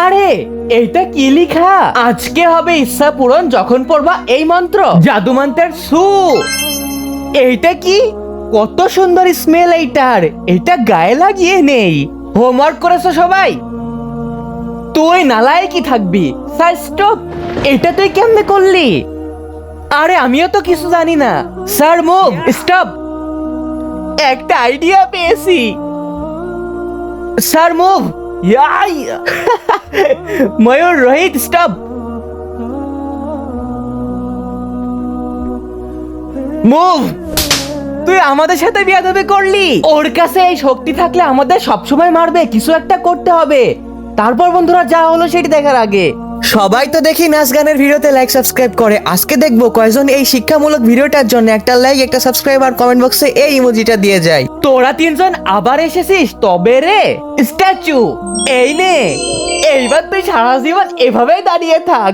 আরে এইটা কি লেখা? আজকে হবে ইচ্ছা পূরণ যখন পড়বা এই মন্ত্র, জাদু মন্ত্রের সু। এইটা কি? কত সুন্দর স্মেল এইটার, এটা গায়ে লাগিয়ে নেই। হোমওয়ার্ক করেছো সবাই? তুই নালায় কি থাকবি? স্যার স্টপ, এটা তুই কেমনে করলি? আরে আমিও তো কিছু জানি না। স্যার মুভ, স্টপ, একটা আইডিয়া পেয়েছি। Sir move. ইয়াই ময়ূর রোহিত স্টপ। মুভ। তুই আমাদের সাথে বিয়াদবি করলি। ওর কাছে এই শক্তি থাকলে আমাদের সবসময় মারবে। কিছু একটা করতে হবে। তারপর বন্ধুরা যা হলো সেটি দেখার আগে সবাই তো দেখি নাচ গানের ভিডিওতে লাইক সাবস্ক্রাইব করে। আজকে দেখবো কয়জন এই শিক্ষামূলক ভিডিওটার জন্য একটা লাইক, একটা সাবস্ক্রাইব আর কমেন্ট বক্সে এই ইমোজিটা দিয়ে যায়। তোরা তিনজন আবার এসেছিস তবে রে স্ট্যাচু। এই নে, এইবার তুই সারা জীবন এভাবেই দাঁড়িয়ে থাক।